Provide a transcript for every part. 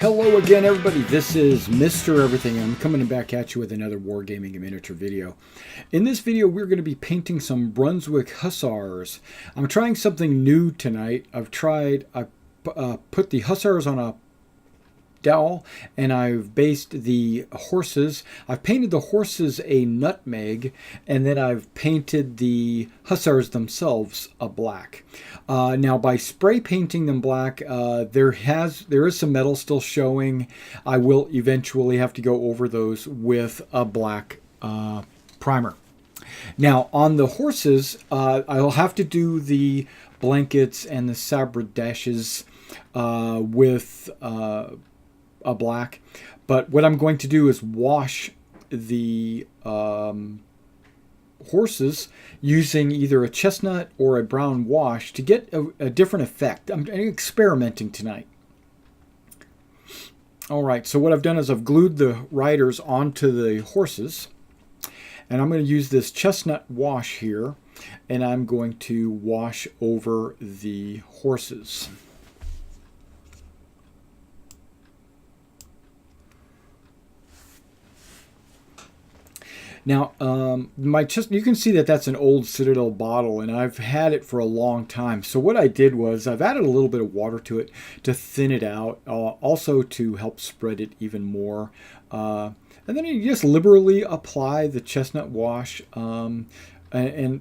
Hello again, everybody. This is Mr. Everything. I'm coming back at you with another Wargaming and Miniature video. In this video, we're going to be painting some Brunswick Hussars. I'm trying something new tonight. I put the Hussars on a dowel, and I've based the horses. I've painted the horses a nutmeg, and then I've painted the Hussars themselves a black. Now, by spray painting them black, there is some metal still showing. I will eventually have to go over those with a black primer. Now, on the horses, I'll have to do the blankets and the sabredashes with a black, but what I'm going to do is wash the horses using either a chestnut or a brown wash to get a different effect. I'm experimenting tonight. Alright, so what I've done is I've glued the riders onto the horses, and I'm going to use this chestnut wash here, and I'm going to wash over the horses. Now, you can see that that's an old Citadel bottle, and I've had it for a long time. So what I did was I've added a little bit of water to it to thin it out, also to help spread it even more. And then you just liberally apply the chestnut wash, and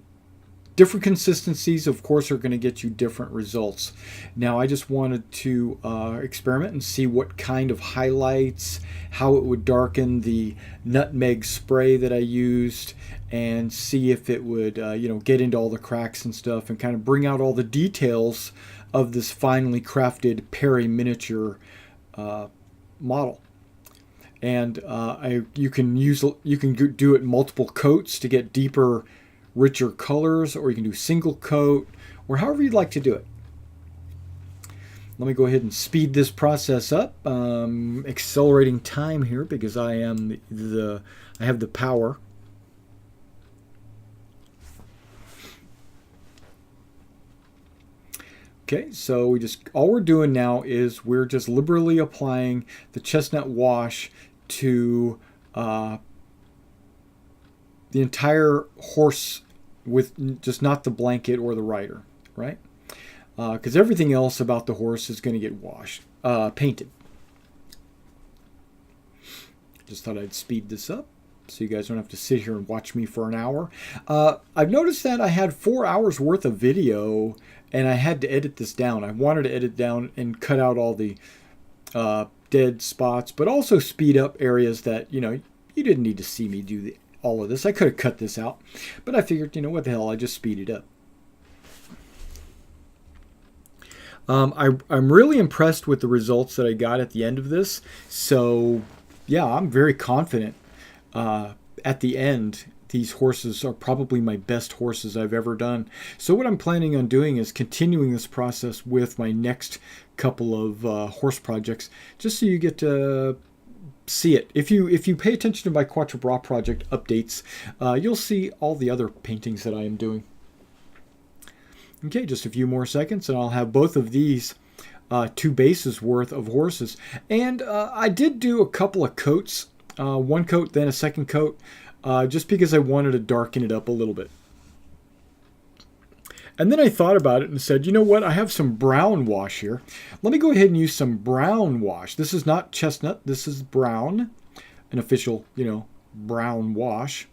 different consistencies, of course, are going to get you different results. Now, I just wanted to experiment and see what kind of highlights, how it would darken the nutmeg spray that I used, and see if it would, get into all the cracks and stuff, and kind of bring out all the details of this finely crafted Perry miniature model. And you can do it in multiple coats to get deeper, richer colors, or you can do single coat, or however you'd like to do it. Let me go ahead and speed this process up, accelerating time here because I have the power. Okay, so all we're doing now is we're just liberally applying the chestnut wash to the entire horse, with just not the blanket or the rider, right? Because everything else about the horse is going to get painted. Just thought I'd speed this up so you guys don't have to sit here and watch me for an hour. I've noticed that I had 4 hours worth of video, and I had to edit this down. I wanted to edit down and cut out all the dead spots, but also speed up areas that, you didn't need to see me do all of this. I could have cut this out, but I figured, what the hell, I just speed it up. I'm really impressed with the results that I got at the end of this. So yeah, I'm very confident at the end. These horses are probably my best horses I've ever done. So what I'm planning on doing is continuing this process with my next couple of horse projects, just so you get to see it. If you pay attention to my Quatre Bras project updates, you'll see all the other paintings that I am doing. Okay, just a few more seconds and I'll have both of these 2 bases worth of horses. And I did do a couple of coats, one coat then a second coat, just because I wanted to darken it up a little bit. And then I thought about it and said, you know what? I have some brown wash here. Let me go ahead and use some brown wash. This is not chestnut. This is brown, an official, brown wash.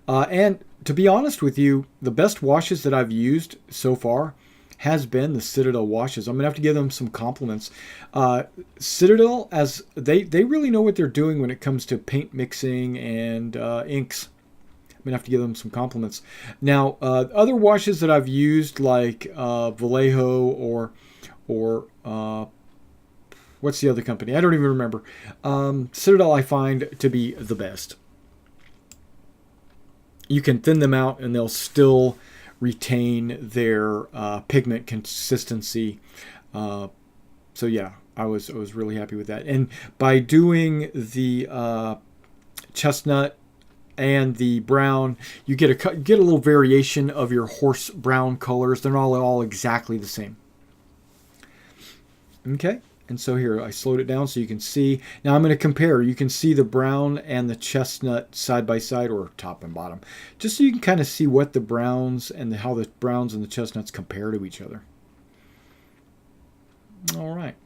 And to be honest with you, the best washes that I've used so far has been the Citadel washes. I'm going to have to give them some compliments. Citadel, as they really know what they're doing when it comes to paint mixing and inks. I'm going to have to give them some compliments. Now, other washes that I've used, like Vallejo or what's the other company? I don't even remember. Citadel I find to be the best. You can thin them out and they'll still retain their pigment consistency. So yeah, I was really happy with that. And by doing the chestnut and the brown, you get a little variation of your horse brown colors. They're not all exactly the same. Okay, And so here, I slowed it down so you can see. Now I'm going to compare. You can see the brown and the chestnut side by side, or top and bottom, just so you can kind of see what the browns and how the browns and the chestnuts compare to each other. All right.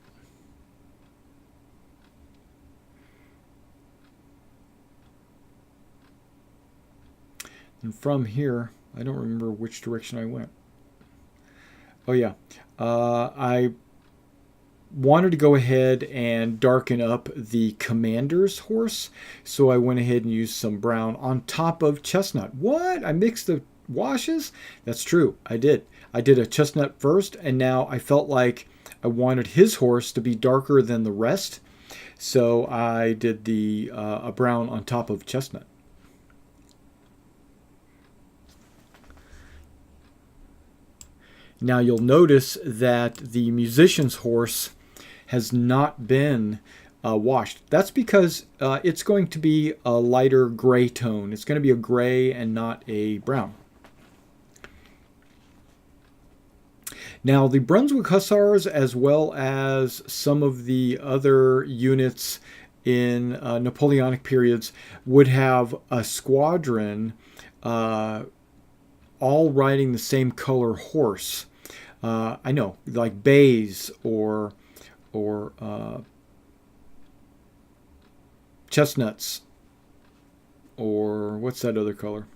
And from here, I don't remember which direction I went. Oh yeah, I wanted to go ahead and darken up the commander's horse, so I went ahead and used some brown on top of chestnut. What? I mixed the washes? That's true. I did. I did a chestnut first, and now I felt like I wanted his horse to be darker than the rest, so I did the a brown on top of chestnut. Now you'll notice that the musician's horse has not been washed. That's because it's going to be a lighter gray tone. It's going to be a gray and not a brown. Now the Brunswick Hussars, as well as some of the other units in Napoleonic periods, would have a squadron all riding the same color horse. I know, like bays or chestnuts, or what's that other color?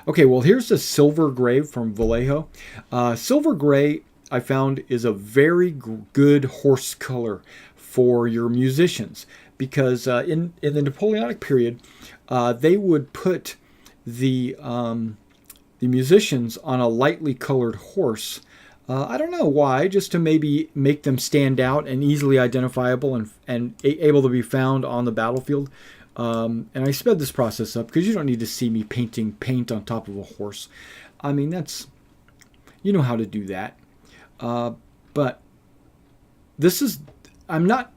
Okay, well, here's the silver gray from Vallejo. Silver gray, I found, is a very good horse color for your musicians, because in the Napoleonic period, they would put the musicians on a lightly colored horse. I don't know why, just to maybe make them stand out and easily identifiable and able to be found on the battlefield. And I sped this process up because you don't need to see me painting paint on top of a horse. I mean, you know how to do that. But this is, I'm not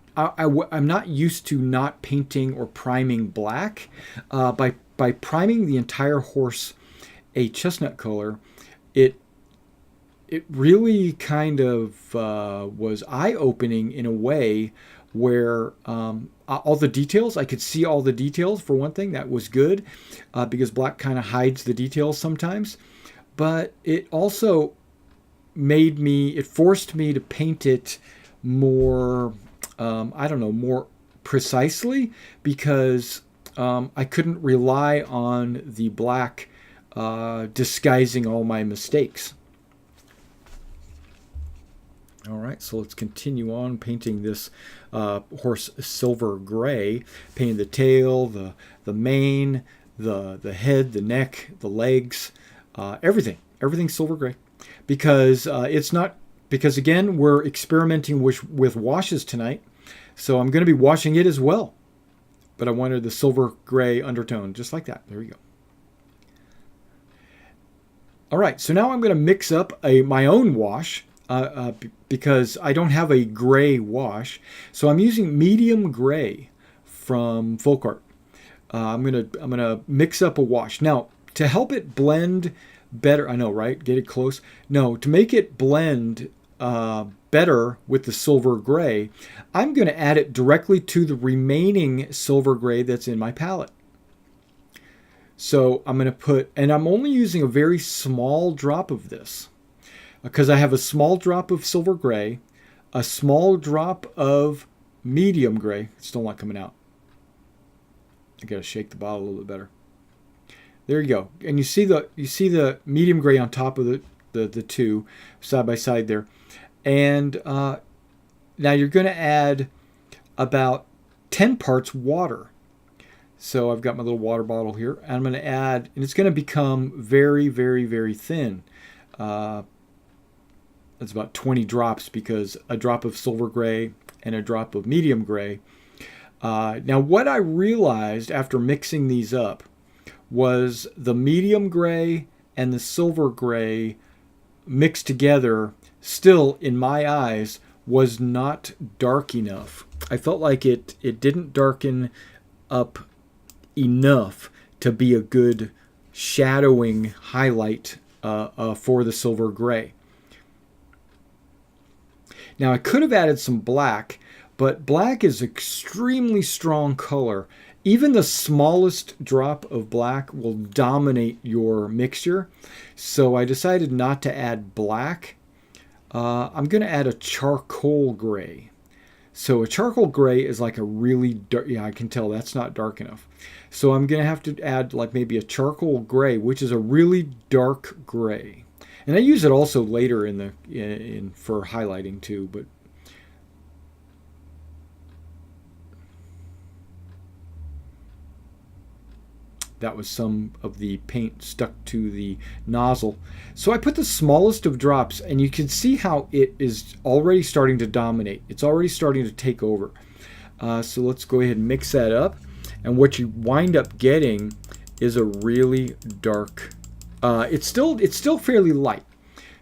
used to not painting or priming black. By priming the entire horse a chestnut color, it really kind of was eye-opening in a way where all the details, I could see all the details. For one thing, that was good because black kind of hides the details sometimes. But it also it forced me to paint it more, more precisely, because I couldn't rely on the black disguising all my mistakes. All right, so let's continue on painting this horse silver gray. Painting the tail, the mane, the head, the neck, the legs, everything silver gray, because because again, we're experimenting with washes tonight, so I'm going to be washing it as well. But I wanted the silver gray undertone, just like that. There we go. All right, so now I'm going to mix up my own wash. Because I don't have a gray wash, so I'm using medium gray from Folk Art. I'm gonna mix up a wash now to help it blend better. I know, right? Get it close. No, to make it blend better with the silver gray, I'm going to add it directly to the remaining silver gray that's in my palette. So I'm going to and I'm only using a very small drop of this, because I have a small drop of silver gray, a small drop of medium gray. It's still not coming out. I gotta shake the bottle a little bit better. There you go. And you see the medium gray on top of the two side by side there. And now you're going to add about 10 parts water. So I've got my little water bottle here, and I'm going to add, and it's going to become very, very, very thin. It's about 20 drops, because a drop of silver gray and a drop of medium gray. Now, what I realized after mixing these up was the medium gray and the silver gray mixed together still, in my eyes, was not dark enough. I felt like it didn't darken up enough to be a good shadowing highlight for the silver gray. Now I could have added some black, but black is extremely strong color. Even the smallest drop of black will dominate your mixture. So I decided not to add black. I'm going to add a charcoal gray. So a charcoal gray is like a really dark, yeah, I can tell that's not dark enough. So I'm going to have to add like maybe a charcoal gray, which is a really dark gray. And I use it also later in the for highlighting too, but that was some of the paint stuck to the nozzle. So I put the smallest of drops, and you can see how it is already starting to dominate. It's already starting to take over. So let's go ahead and mix that up. And what you wind up getting is a really dark, it's still fairly light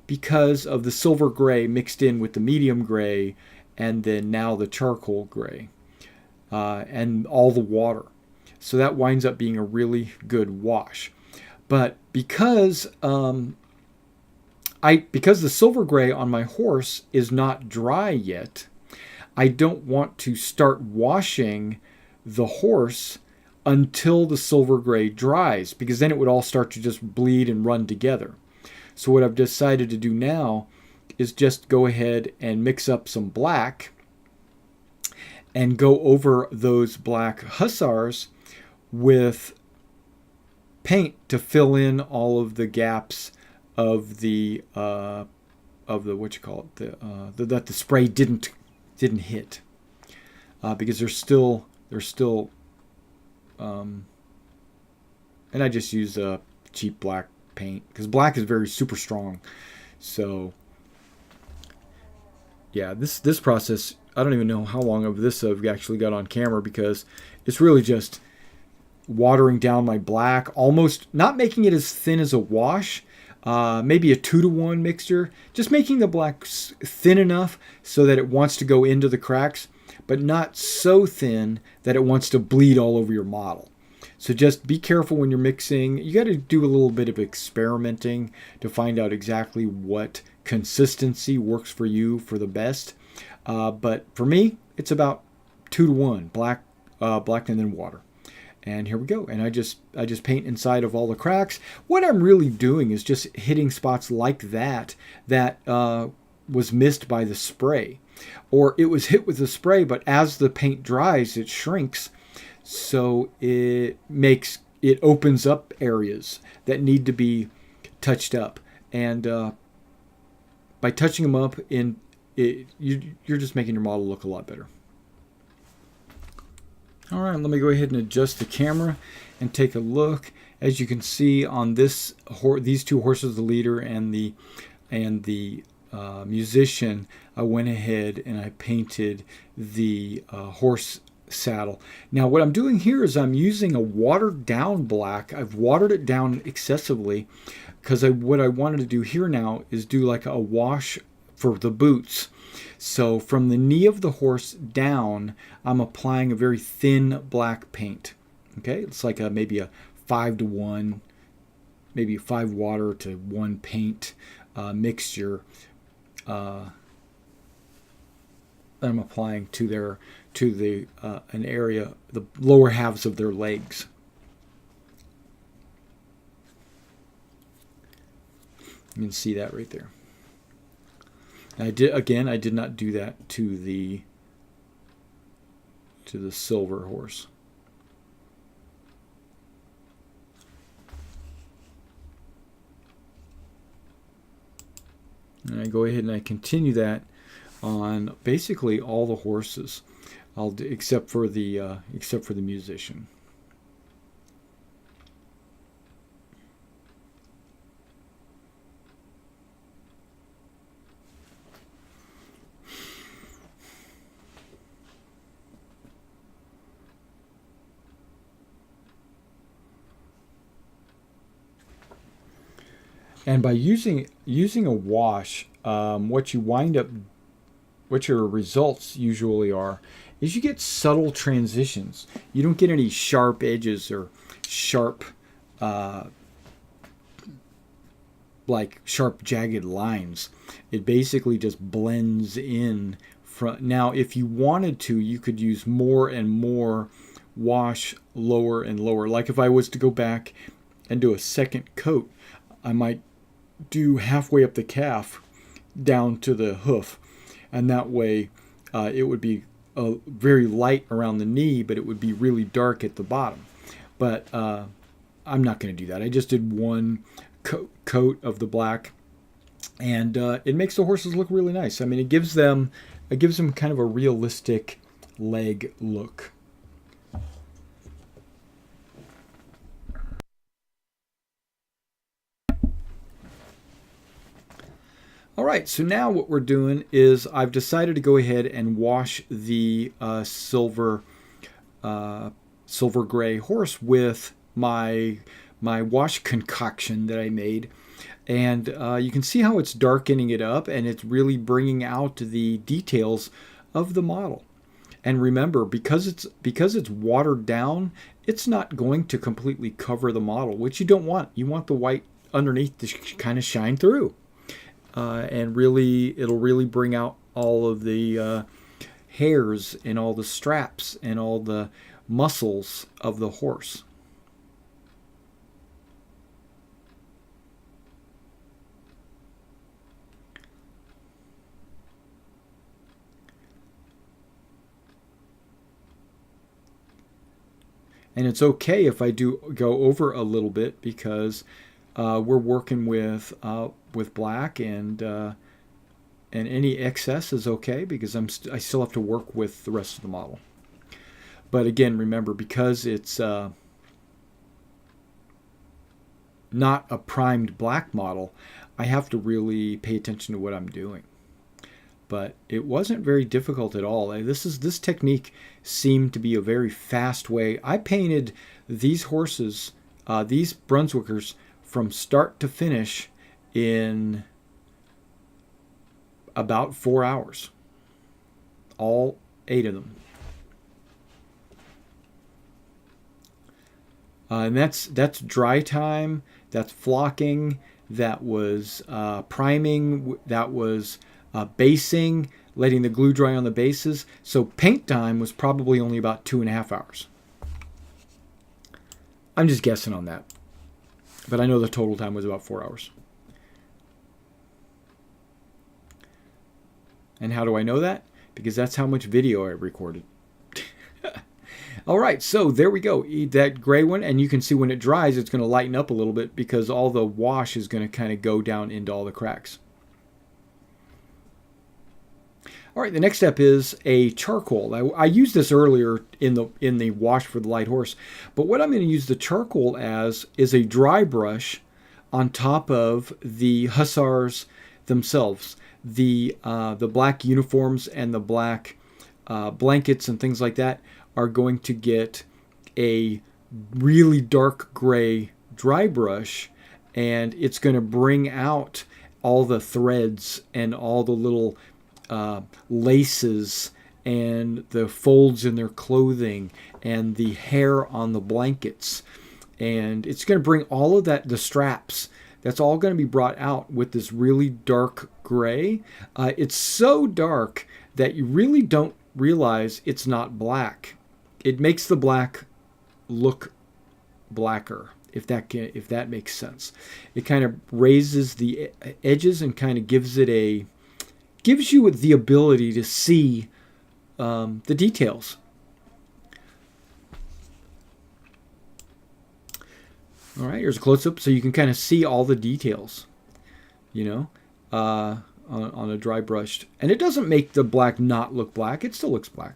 because of the silver gray mixed in with the medium gray, and then now the charcoal gray, and all the water. So that winds up being a really good wash. But because because the silver gray on my horse is not dry yet, I don't want to start washing the horse until the silver gray dries, because then it would all start to just bleed and run together. So what I've decided to do now is just go ahead and mix up some black and go over those black hussars with paint to fill in all of the gaps of the what you call it, that the spray didn't hit, because they're still and I just use a cheap black paint because black is very super strong. So yeah, this process, I don't even know how long of this I've actually got on camera, because it's really just watering down my black, almost not making it as thin as a wash, maybe a 2-to-1 mixture, just making the black thin enough so that it wants to go into the cracks, but not so thin that it wants to bleed all over your model. So just be careful when you're mixing. You got to do a little bit of experimenting to find out exactly what consistency works for you for the best. But for me, it's about 2-to-1, black and then water. And here we go. And I just paint inside of all the cracks. What I'm really doing is just hitting spots like that was missed by the spray. Or it was hit with the spray, but as the paint dries, it shrinks. So it opens up areas that need to be touched up. And by touching them up, you're just making your model look a lot better. All right, let me go ahead and adjust the camera and take a look. As you can see on these two horses, the leader and the musician, I went ahead and I painted the horse saddle. Now what I'm doing here is I'm using a watered down black. I've watered it down excessively because what I wanted to do here now is do like a wash for the boots. So from the knee of the horse down, I'm applying a very thin black paint. Okay, it's like maybe a 5-to-1, maybe 5 water to 1 paint mixture that I'm applying to an area, the lower halves of their legs. You can see that right there. I did not do that to the silver horse. And I go ahead and I continue that on basically all the horses, except for the musician. And by using a wash, what your results usually are is you get subtle transitions. You don't get any sharp edges or sharp like sharp jagged lines. It basically just blends in. Now if you wanted to, you could use more and more wash lower and lower. Like if I was to go back and do a second coat, I might do halfway up the calf down to the hoof, and that way it would be very light around the knee, but it would be really dark at the bottom. But I'm not going to do that. I just did one coat of the black, and it makes the horses look really nice. I mean, it gives them kind of a realistic leg look. All right, so now what we're doing is I've decided to go ahead and wash the silver gray horse with my wash concoction that I made. And you can see how it's darkening it up, and it's really bringing out the details of the model. And remember, because it's watered down, it's not going to completely cover the model, which you don't want. You want the white underneath to kind of shine through. And really, it'll really bring out all of the hairs and all the straps and all the muscles of the horse. And it's okay if I do go over a little bit, because we're working with black, and any excess is okay, because I still have to work with the rest of the model. But again, remember, because it's not a primed black model, I have to really pay attention to what I'm doing. But it wasn't very difficult at all. This technique seemed to be a very fast way. I painted these horses, these Brunswickers, from start to finish in about 4 hours. All 8 of them. And that's dry time, that's flocking, that was priming, that was basing, letting the glue dry on the bases. So paint time was probably only about 2.5 hours. I'm just guessing on that, but I know the total time was about 4 hours. And how do I know that? Because that's how much video I recorded. All right, so there we go. That gray one, and you can see when it dries, it's going to lighten up a little bit, because all the wash is going to kind of go down into all the cracks. All right, the next step is a charcoal. I used this earlier in the wash for the light horse, but what I'm going to use the charcoal as is a dry brush on top of the hussars themselves. The black uniforms and the black blankets and things like that are going to get a really dark gray dry brush, and it's going to bring out all the threads and all the little laces and the folds in their clothing and the hair on the blankets. And it's going to bring all of that, the straps, that's all going to be brought out with this really dark gray. It's so dark that you really don't realize it's not black. It makes the black look blacker, if that makes sense. It kind of raises the edges and kind of gives you the ability to see the details. All right, here's a close-up so you can kind of see all the details, on a dry brushed. And it doesn't make the black not look black. It still looks black.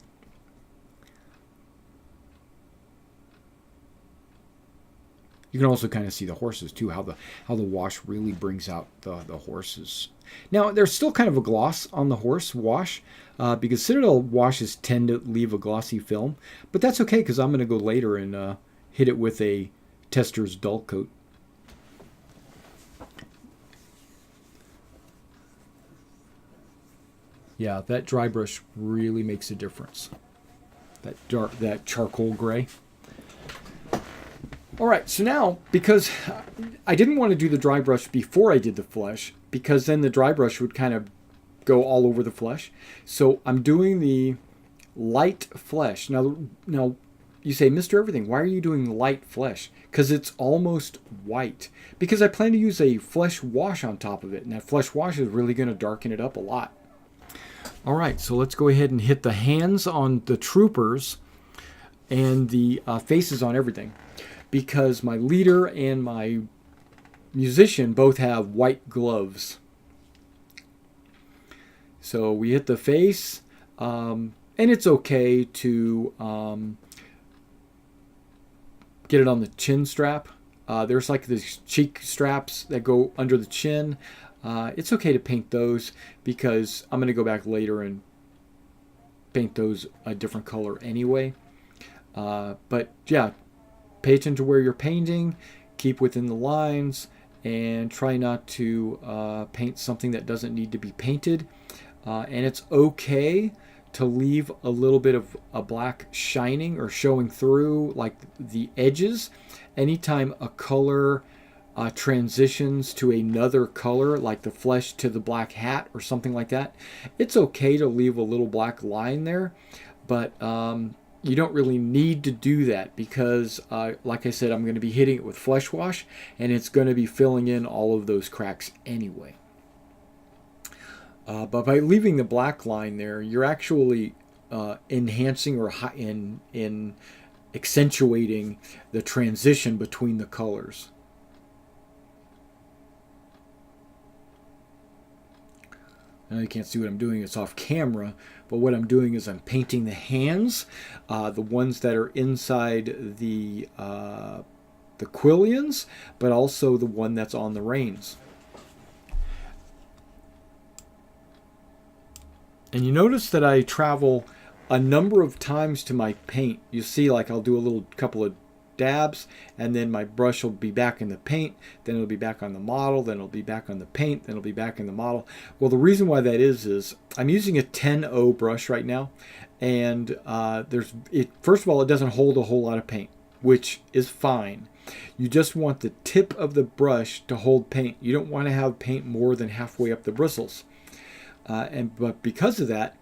You can also kind of see the horses too, how the wash really brings out the horses. Now, there's still kind of a gloss on the horse wash, because Citadel washes tend to leave a glossy film. But that's okay, because I'm going to go later and hit it with a Tester's dull coat. Yeah, that dry brush really makes a difference. That charcoal gray. All right, so now, because I didn't want to do the dry brush before I did the flesh, because then the dry brush would kind of go all over the flesh. So I'm doing the light flesh. Now you say, Mr. Everything, why are you doing light flesh? Because it's almost white. Because I plan to use a flesh wash on top of it, and that flesh wash is really going to darken it up a lot. All right, so let's go ahead and hit the hands on the troopers and the faces on everything. Because my leader and my musician both have white gloves. So we hit the face, and it's okay to get it on the chin strap. There's like these cheek straps that go under the chin. It's okay to paint those because I'm going to go back later and paint those a different color anyway. But yeah, pay attention to where you're painting, keep within the lines, and try not to paint something that doesn't need to be painted. And it's okay to leave a little bit of a black shining or showing through, like the edges. Anytime a color transitions to another color, like the flesh to the black hat or something like that, it's okay to leave a little black line there. But you don't really need to do that because, like I said, I'm going to be hitting it with flesh wash, and it's going to be filling in all of those cracks anyway. But by leaving the black line there, you're actually enhancing or in accentuating the transition between the colors. Now you can't see what I'm doing, it's off camera, but what I'm doing is I'm painting the hands, the ones that are inside the quillions, but also the one that's on the reins. And you notice that I travel a number of times to my paint. You see, like I'll do a couple of dabs, and then my brush will be back in the paint, then it'll be back on the model, then it'll be back on the paint, then it'll be back in the model. Well, the reason why that is I'm using a 10-0 brush right now, and first of all, it doesn't hold a whole lot of paint, which is fine. You just want the tip of the brush to hold paint. You don't want to have paint more than halfway up the bristles. But because of that,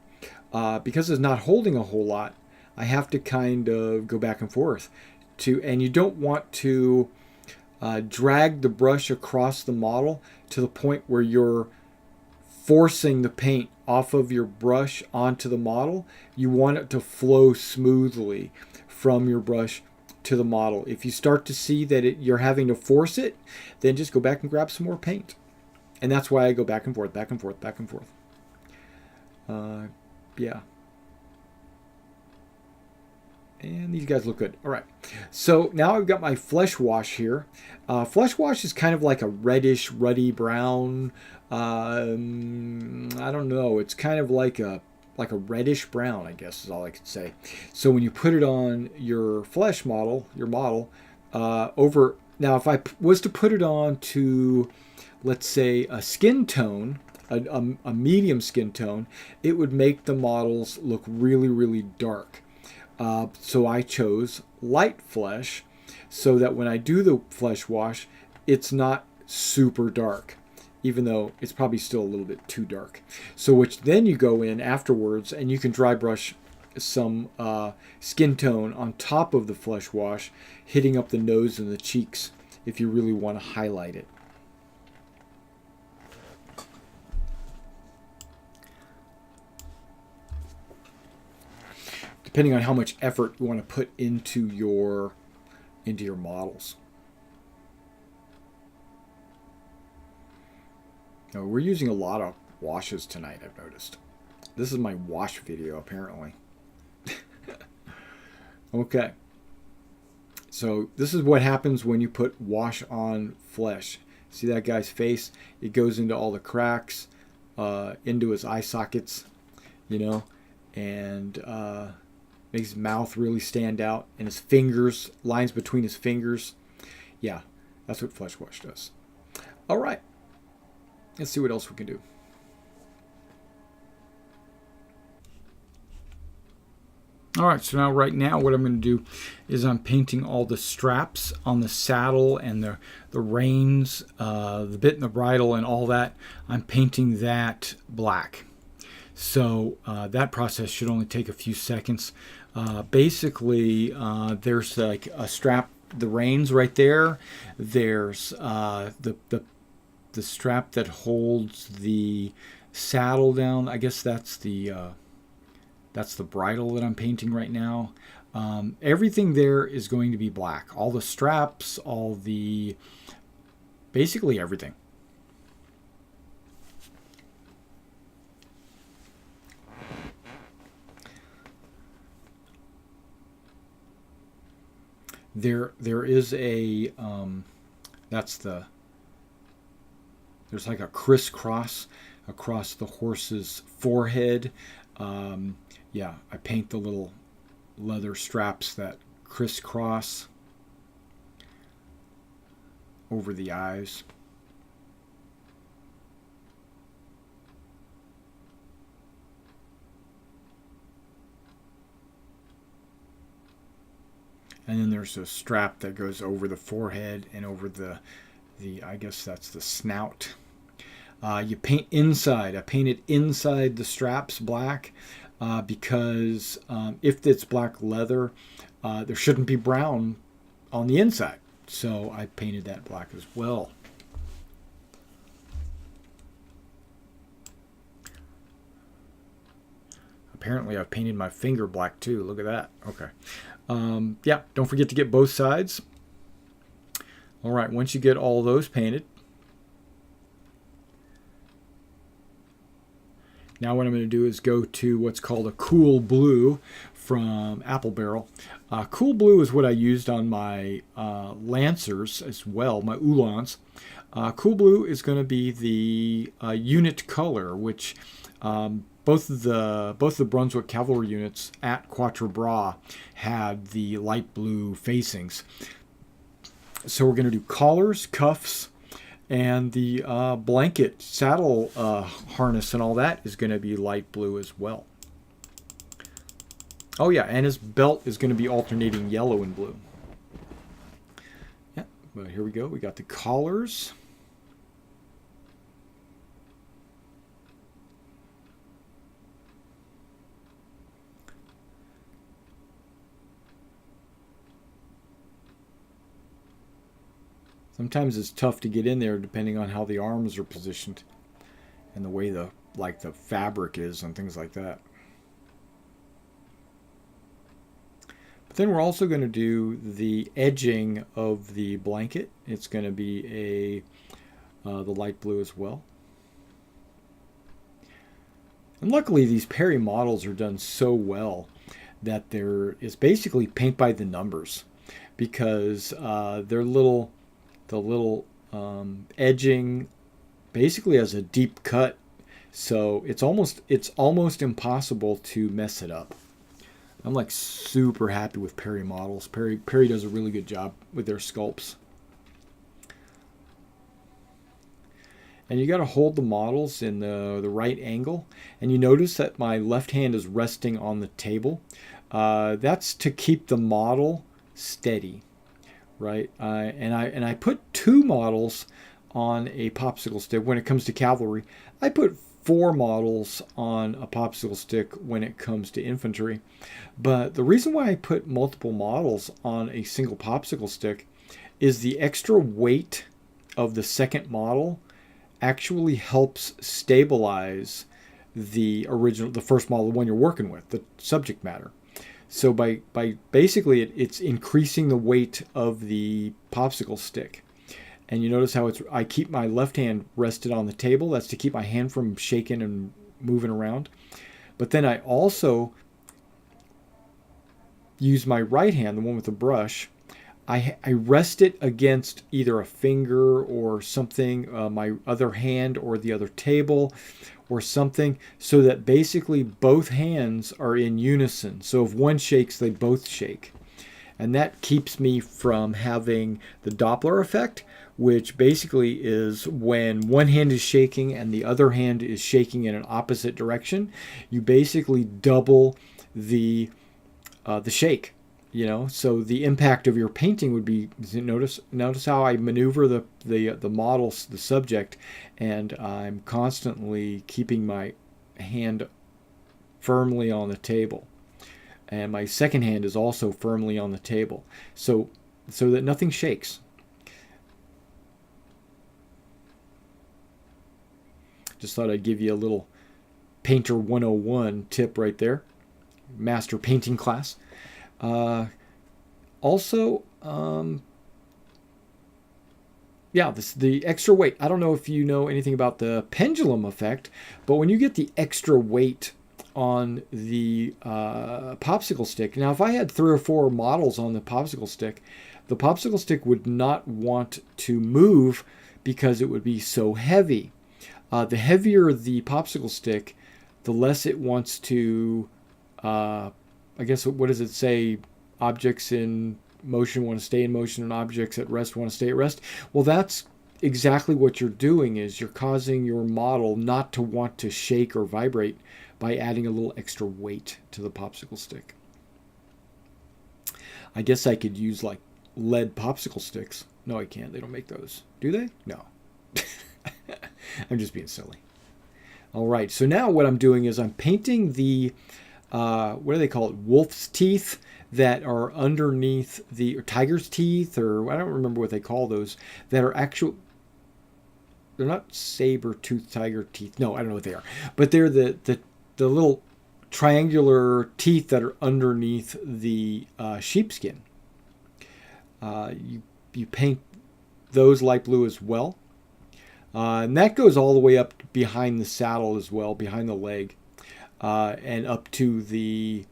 because it's not holding a whole lot, I have to kind of go back and forth. And you don't want to drag the brush across the model to the point where you're forcing the paint off of your brush onto the model. You want it to flow smoothly from your brush to the model. If you start to see that you're having to force it, then just go back and grab some more paint. And that's why I go back and forth, back and forth, back and forth. Yeah. And these guys look good. All right. So now I've got my flesh wash here. Flesh wash is kind of like a reddish, ruddy brown. I don't know. It's kind of like a reddish brown, I guess is all I could say. So when you put it on your flesh model, over. Now, if I was to put it on to, let's say, a skin tone, a medium skin tone, it would make the models look really, really dark. So I chose light flesh so that when I do the flesh wash, it's not super dark, even though it's probably still a little bit too dark. So which then you go in afterwards and you can dry brush some skin tone on top of the flesh wash, hitting up the nose and the cheeks if you really want to highlight it. Depending on how much effort you want to put into your models. Now, we're using a lot of washes tonight, I've noticed. This is my wash video, apparently. Okay. So this is what happens when you put wash on flesh. See that guy's face? It goes into all the cracks, into his eye sockets, and makes his mouth really stand out, and his fingers, lines between his fingers. Yeah, that's what flesh wash does. All right. Let's see what else we can do. All right, so now right now what I'm going to do is I'm painting all the straps on the saddle and the reins, the bit and the bridle and all that. I'm painting that black. So that process should only take a few seconds. Basically, there's like a strap, the reins right there. There's the strap that holds the saddle down. I guess that's the bridle that I'm painting right now. Everything there is going to be black. All the straps, basically everything. There is a there's like a crisscross across the horse's forehead. Yeah, I paint the little leather straps that crisscross over the eyes. And then there's a strap that goes over the forehead and over the I guess that's the snout. You paint inside. I painted inside the straps black because if it's black leather, there shouldn't be brown on the inside. So I painted that black as well. Apparently I've painted my finger black too. Look at that. Okay. Yeah, don't forget to get both sides. All right, once you get all those painted, now what I'm going to do is go to what's called a Cool Blue from Apple Barrel. Cool Blue is what I used on my Lancers as well, my Uhlans. Cool Blue is going to be the unit color, which both of the Brunswick cavalry units at Quatre Bras had the light blue facings. So we're going to do collars, cuffs, and the blanket saddle harness and all that is going to be light blue as well. Oh yeah, and his belt is going to be alternating yellow and blue. Yeah, but here we go. We got the collars. Sometimes it's tough to get in there depending on how the arms are positioned and the way the fabric is and things like that. But then we're also going to do the edging of the blanket. It's going to be the light blue as well. And luckily these Perry models are done so well that there is basically paint by the numbers, because they're the little edging basically has a deep cut, so it's almost impossible to mess it up. I'm like super happy with Perry models. Perry does a really good job with their sculpts. And you got to hold the models in the right angle. And you notice that my left hand is resting on the table. That's to keep the model steady, right? And I put 2 models on a popsicle stick. When it comes to cavalry, I put 4 models on a popsicle stick when it comes to infantry. But the reason why I put multiple models on a single popsicle stick is the extra weight of the second model actually helps stabilize the first model, the one you're working with, the subject matter. So by basically it's increasing the weight of the popsicle stick. And you notice how I keep my left hand rested on the table. That's to keep my hand from shaking and moving around. But then I also use my right hand, the one with the brush. I rest it against either a finger or something, my other hand or the other table or something, so that basically both hands are in unison. So if one shakes, they both shake. And that keeps me from having the Doppler effect, which basically is when one hand is shaking and the other hand is shaking in an opposite direction. You basically double the the shake. So the impact of your painting would be, notice how I maneuver the models, the subject, and I'm constantly keeping my hand firmly on the table, and my second hand is also firmly on the table, so that nothing shakes. Just thought I'd give you a little Painter 101 tip right there, master painting class. Also, yeah, the extra weight. I don't know if you know anything about the pendulum effect, but when you get the extra weight on the popsicle stick. Now, if I had 3 or 4 models on the popsicle stick would not want to move because it would be so heavy. The heavier the popsicle stick, the less it wants to, I guess, what does it say? Objects in motion want to stay in motion, and objects at rest want to stay at rest. Well, that's exactly what you're doing, is you're causing your model not to want to shake or vibrate by adding a little extra weight to the popsicle stick. I guess I could use like lead popsicle sticks. No, I can't. They don't make those. Do they? No. I'm just being silly. All right, so now what I'm doing is I'm painting the, what do they call it, wolf's teeth that are underneath the, or tiger's teeth, or I don't remember what they call those, that are actual, they're not saber-toothed tiger teeth. No, I don't know what they are. But they're the little triangular teeth that are underneath the sheepskin. You paint those light blue as well. And that goes all the way up behind the saddle as well, behind the leg, and up to the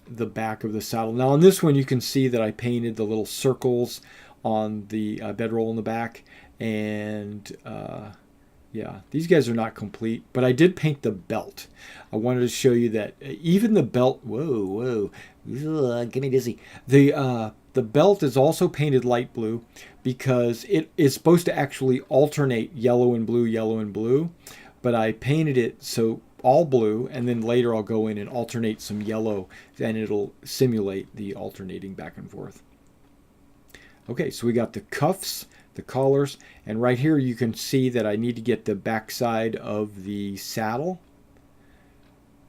back of the saddle. Now on this one you can see that I painted the little circles on the bedroll in the back, and yeah, these guys are not complete, but I did paint the belt. I wanted to show you that even the belt, whoa, get me dizzy. The belt is also painted light blue because it is supposed to actually alternate yellow and blue, but I painted it so all blue, and then later I'll go in and alternate some yellow, and it'll simulate the alternating back and forth. Okay, so we got the cuffs, the collars, and right here you can see that I need to get the backside of the saddle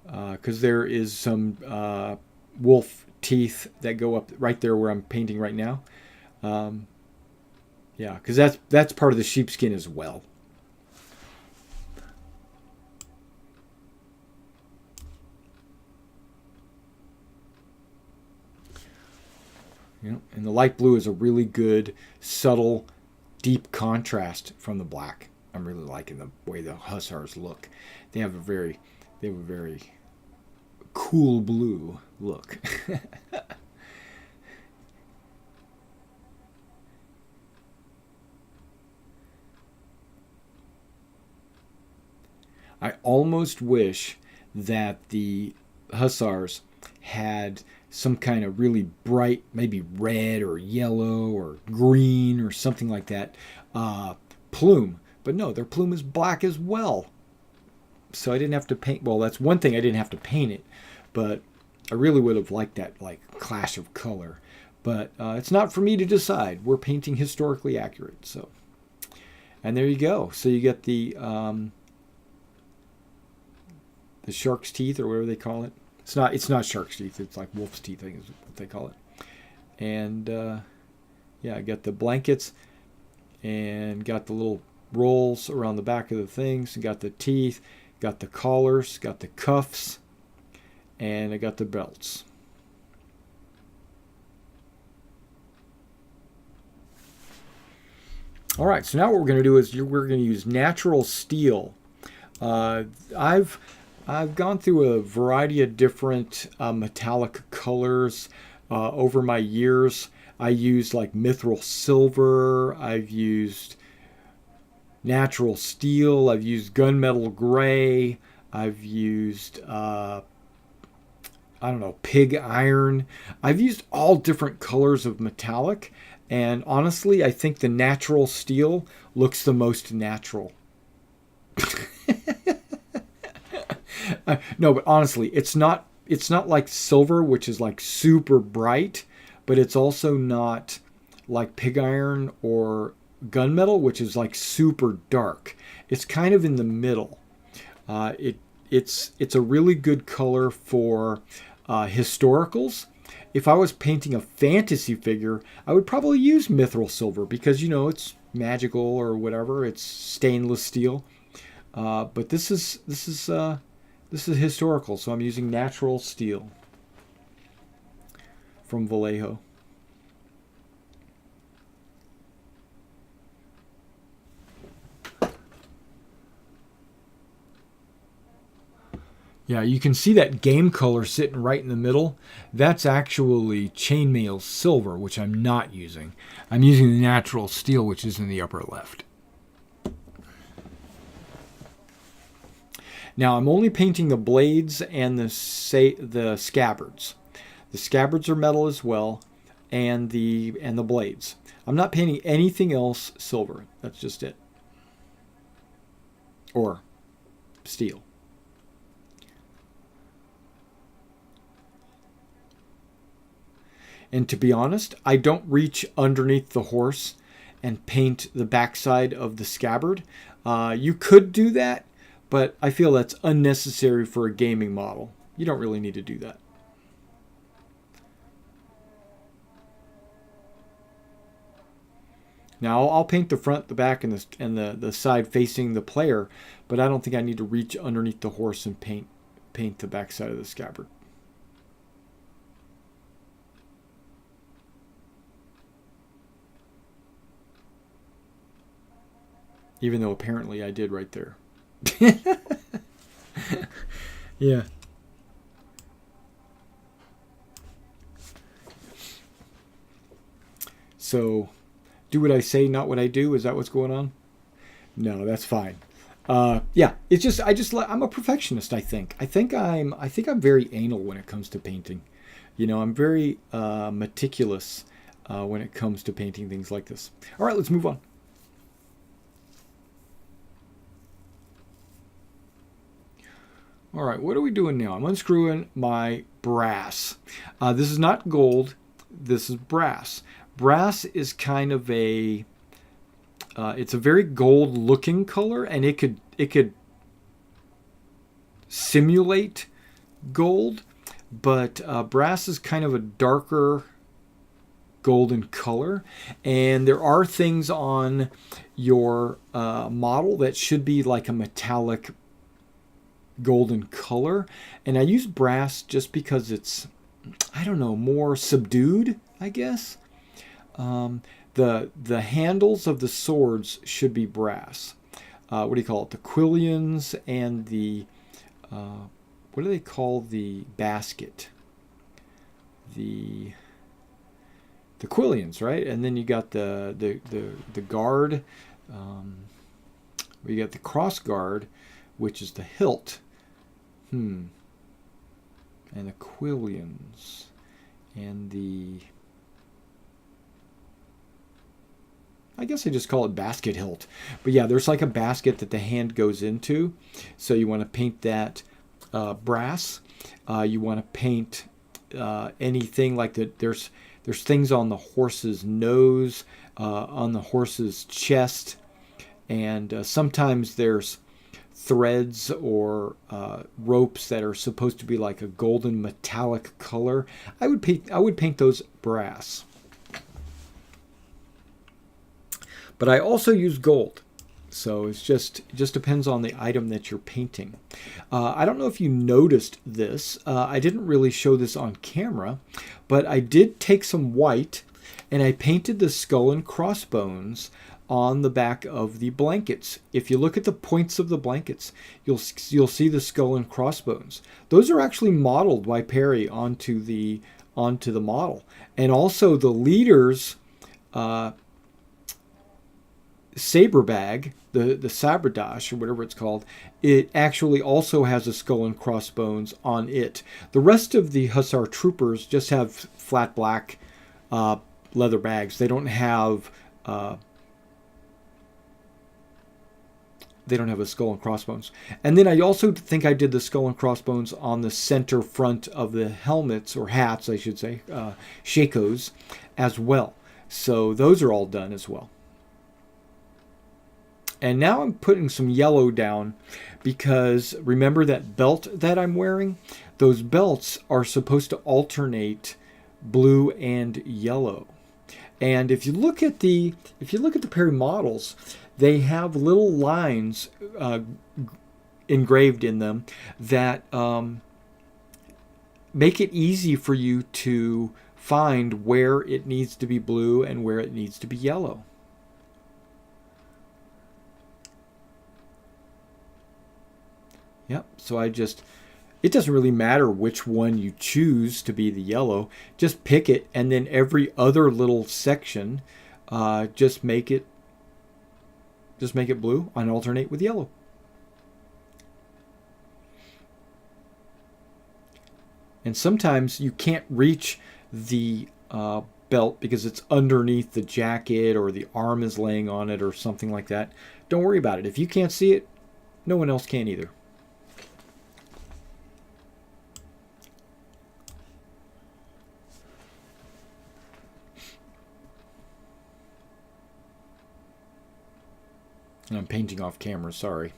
because there is some wolf teeth that go up right there where I'm painting right now. Yeah, because that's part of the sheepskin as well. And the light blue is a really good, subtle, deep contrast from the black. I'm really liking the way the hussars look. They have a very cool blue look. I almost wish that the hussars had some kind of really bright, maybe red or yellow or green or something like that plume. But no, their plume is black as well. So I didn't have to paint. Well, that's one thing, I didn't have to paint it. But I really would have liked that like clash of color. But it's not for me to decide. We're painting historically accurate. So, and there you go. So you get the shark's teeth, or whatever they call it. It's not shark's teeth. It's like wolf's teeth, I think is what they call it. And yeah, I got the blankets and got the little rolls around the back of the things. Got the teeth, got the collars, got the cuffs, and I got the belts. All right, so now what we're going to do is we're going to use natural steel. I've gone through a variety of different metallic colors over my years. I used like mithril silver. I've used natural steel. I've used gunmetal gray. I've used, I don't know, pig iron. I've used all different colors of metallic. And honestly, I think the natural steel looks the most natural. No, but honestly, it's not it's not like silver, which is like super bright, but it's also not like pig iron or gunmetal, which is like super dark. It's kind of in the middle. It's a really good color for historicals. If I was painting a fantasy figure, I would probably use mithril silver because it's magical or whatever. It's stainless steel. But this is historical, so I'm using natural steel from Vallejo. Yeah, you can see that game color sitting right in the middle. That's actually chainmail silver, which I'm not using. I'm using the natural steel, which is in the upper left. Now I'm only painting the blades and the scabbards. The scabbards are metal as well, and the blades. I'm not painting anything else silver. That's just it. Or steel. And to be honest, I don't reach underneath the horse and paint the backside of the scabbard. You could do that, but I feel that's unnecessary for a gaming model. You don't really need to do that. Now I'll paint the front, the back, and the side facing the player, but I don't think I need to reach underneath the horse and paint the backside of the scabbard. Even though apparently I did right there. Yeah. So, do what I say, not what I do. Is that what's going on? No, that's fine. Yeah, it's just I'm a perfectionist. I think I'm very anal when it comes to painting. I'm very meticulous when it comes to painting things like this. All right, let's move on. All right, what are we doing now? I'm unscrewing my brass. This is not gold. This is brass. Brass is kind of it's a very gold-looking color, and it could simulate gold, but brass is kind of a darker golden color, and there are things on your model that should be like a metallic golden color, and I use brass just because it's, I don't know, more subdued, I guess. The handles of the swords should be brass. What do you call it? The quillions and the what do they call the basket? The quillions, right? And then you got the guard. You got the cross guard, which is the hilt. And the quillions and I guess I just call it basket hilt. But yeah, there's like a basket that the hand goes into. So you want to paint that brass. You want to paint anything like that. There's things on the horse's nose, on the horse's chest, and sometimes there's threads or ropes that are supposed to be like a golden metallic color. I would paint those brass. But I also use gold. So it just depends on the item that you're painting. I don't know if you noticed this. I didn't really show this on camera, but I did take some white and I painted the skull and crossbones on the back of the blankets. If you look at the points of the blankets, you'll see the skull and crossbones. Those are actually modeled by Perry onto the model, and also the leader's saber bag, the saberdash or whatever it's called. It actually also has a skull and crossbones on it. The rest of the Hussar troopers just have flat black leather bags. They don't have they don't have a skull and crossbones. And then I also think I did the skull and crossbones on the center front of the helmets, or hats, I should say, shakos, as well. So those are all done as well. And now I'm putting some yellow down because remember that belt that I'm wearing? Those belts are supposed to alternate blue and yellow. And if you look at the Perry models, they have little lines engraved in them that make it easy for you to find where it needs to be blue and where it needs to be yellow. Yep, so it doesn't really matter which one you choose to be the yellow. Just pick it, and then every other little section, just make it blue and alternate with yellow. And sometimes you can't reach the belt because it's underneath the jacket or the arm is laying on it or something like that. Don't worry about it. If you can't see it, no one else can either. And I'm painting off camera, sorry.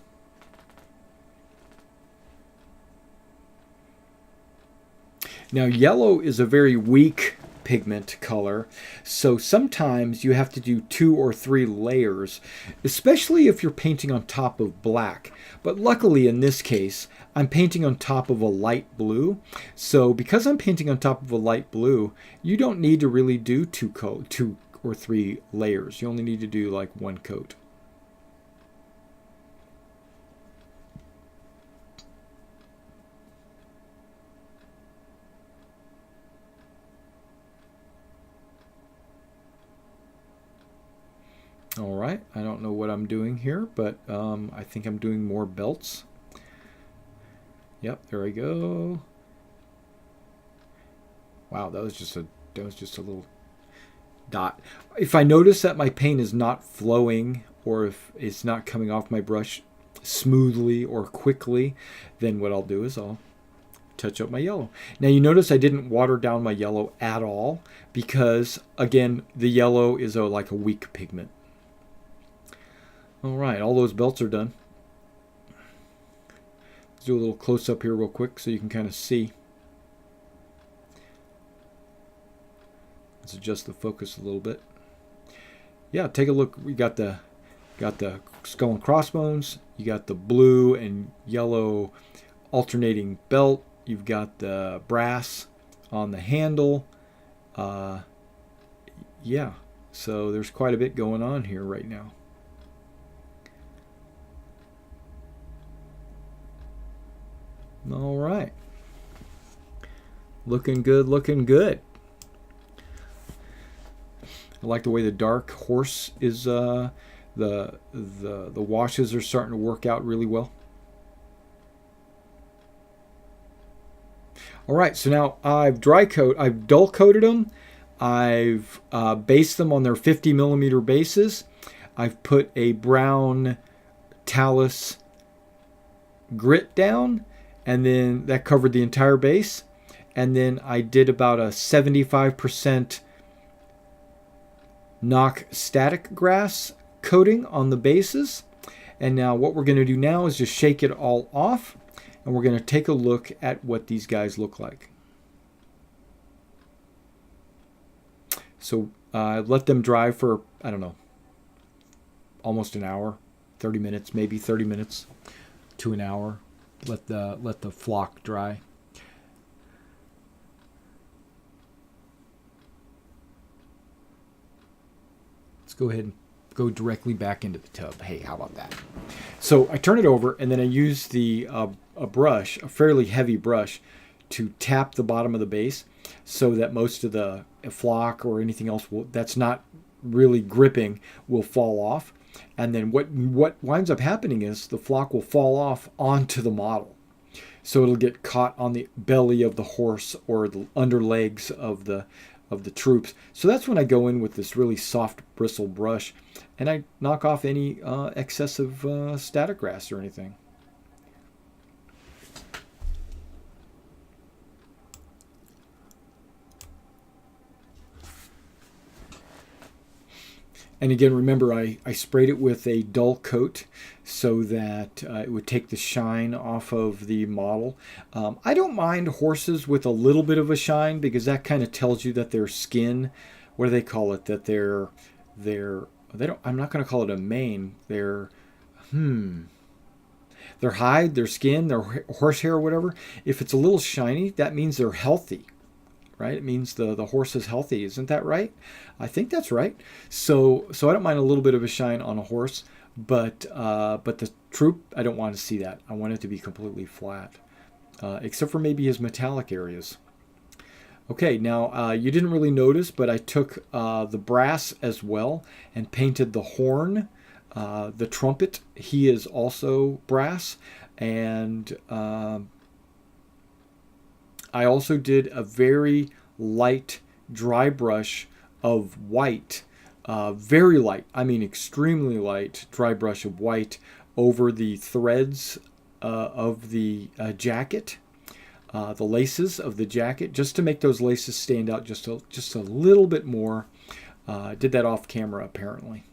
Now, yellow is a very weak pigment color, so sometimes you have to do 2 or 3 layers, especially if you're painting on top of black. But luckily in this case, I'm painting on top of a light blue. So because I'm painting on top of a light blue, you don't need to really do 2 or 3 layers. You only need to do like 1 coat. All right, I don't know what I'm doing here, but I think I'm doing more belts. Yep, there I go. Wow, that was just a little dot. If I notice that my paint is not flowing, or if it's not coming off my brush smoothly or quickly, then what I'll do is I'll touch up my yellow. Now you notice I didn't water down my yellow at all because, again, the yellow is like a weak pigment. All right, all those belts are done. Let's do a little close-up here real quick so you can kind of see. Let's adjust the focus a little bit. Yeah, take a look. We got the skull and crossbones. You got the blue and yellow alternating belt. You've got the brass on the handle. Yeah, so there's quite a bit going on here right now. All right. Looking good, looking good. I like the way the dark horse is, the washes are starting to work out really well. All right, so now I've dull coated them. I've based them on their 50 millimeter bases. I've put a brown talus grit down, and then that covered the entire base. And then I did about a 75% knock static grass coating on the bases. And now what we're going to do now is just shake it all off, and we're going to take a look at what these guys look like. So let them dry for, I don't know, almost an hour, 30 minutes, maybe 30 minutes to an hour. Let the flock dry. Let's go ahead and go directly back into the tub. Hey, how about that? So I turn it over, and then I use a brush, a fairly heavy brush, to tap the bottom of the base so that most of the flock or anything else that's not really gripping will fall off. And then what winds up happening is the flock will fall off onto the model. So it'll get caught on the belly of the horse or the under legs of the of the troops. So that's when I go in with this really soft bristle brush and I knock off any excessive static grass or anything. And again, remember, I sprayed it with a dull coat so that it would take the shine off of the model. I don't mind horses with a little bit of a shine because that kind of tells you that their skin, what do they call it? That they don't. I'm not going to call it a mane. Their hide, their skin, their horsehair, or whatever. If it's a little shiny, that means they're healthy. Right? It means the horse is healthy. Isn't that right? I think that's right. So I don't mind a little bit of a shine on a horse, but the troop, I don't want to see that. I want it to be completely flat, except for maybe his metallic areas. Okay, now you didn't really notice, but I took the brass as well and painted the horn, the trumpet. He is also brass, and I also did a very light dry brush of white, very light, I mean extremely light dry brush of white over the threads of the jacket, the laces of the jacket, just to make those laces stand out just a little bit more. Did that off camera apparently.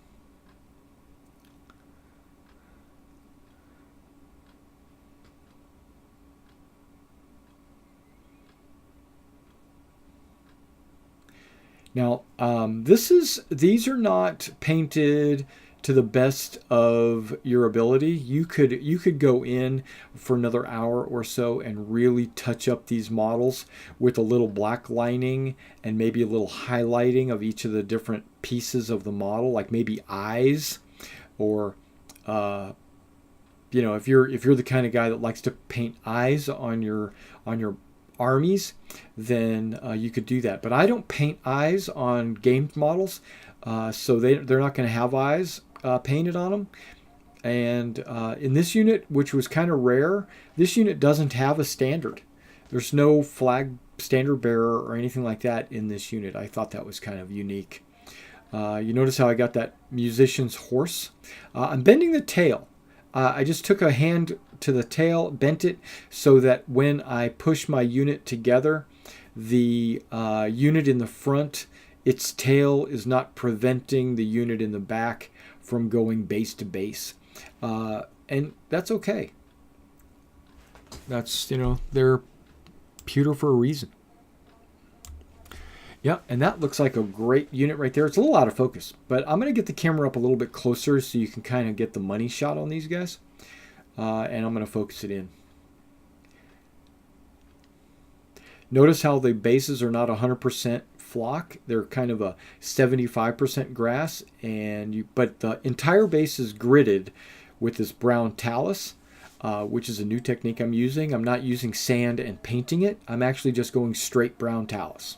Now, these are not painted to the best of your ability. You could go in for another hour or so and really touch up these models with a little black lining and maybe a little highlighting of each of the different pieces of the model, like maybe eyes, or if you're the kind of guy that likes to paint eyes on your armies, then you could do that. But I don't paint eyes on game models, so they're not going to have eyes painted on them. And in this unit, which was kind of rare, this unit doesn't have a standard. There's no flag standard bearer or anything like that in this unit. I thought that was kind of unique. You notice how I got that musician's horse? I'm bending the tail. I just took a hand to the tail, bent it so that when I push my unit together, the unit in the front, its tail is not preventing the unit in the back from going base to base. And that's okay. That's, they're pewter for a reason. Yeah, and that looks like a great unit right there. It's a little out of focus, but I'm going to get the camera up a little bit closer so you can kind of get the money shot on these guys. And I'm going to focus it in. Notice how the bases are not 100% flock. They're kind of a 75% grass, but the entire base is gridded with this brown talus, which is a new technique I'm using. I'm not using sand and painting it. I'm actually just going straight brown talus.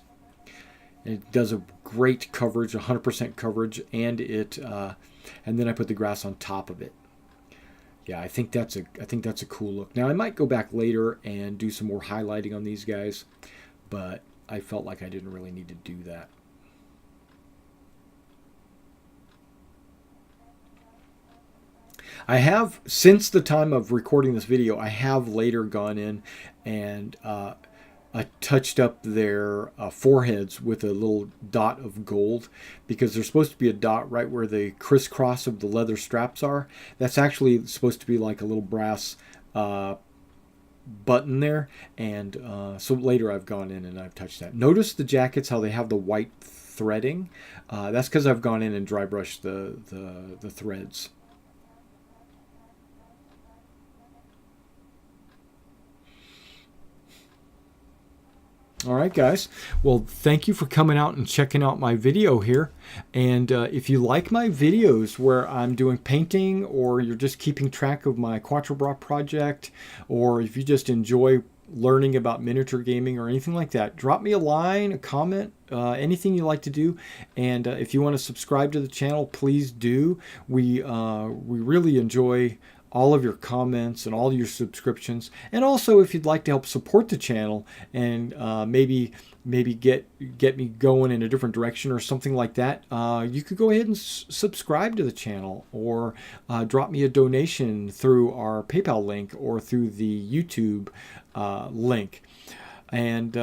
It does a great coverage, 100% coverage, and then I put the grass on top of it. Yeah, I think that's a cool look. Now I might go back later and do some more highlighting on these guys, but I felt like I didn't really need to do that. I have, since the time of recording this video, I have later gone in and I touched up their foreheads with a little dot of gold, because there's supposed to be a dot right where the crisscross of the leather straps are. That's actually supposed to be like a little brass button there, and so later I've gone in and I've touched that. Notice the jackets, how they have the white threading. That's because I've gone in and dry brushed the threads. All right, guys. Well, thank you for coming out and checking out my video here. And if you like my videos where I'm doing painting, or you're just keeping track of my Quatre Bras project, or if you just enjoy learning about miniature gaming or anything like that, drop me a line, a comment, anything you like to do. And if you want to subscribe to the channel, please do. We really enjoy all of your comments and all your subscriptions. And also, if you'd like to help support the channel and maybe get me going in a different direction or something like that, you could go ahead and subscribe to the channel, or drop me a donation through our PayPal link or through the YouTube link. And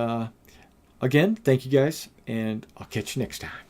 again, thank you guys, and I'll catch you next time.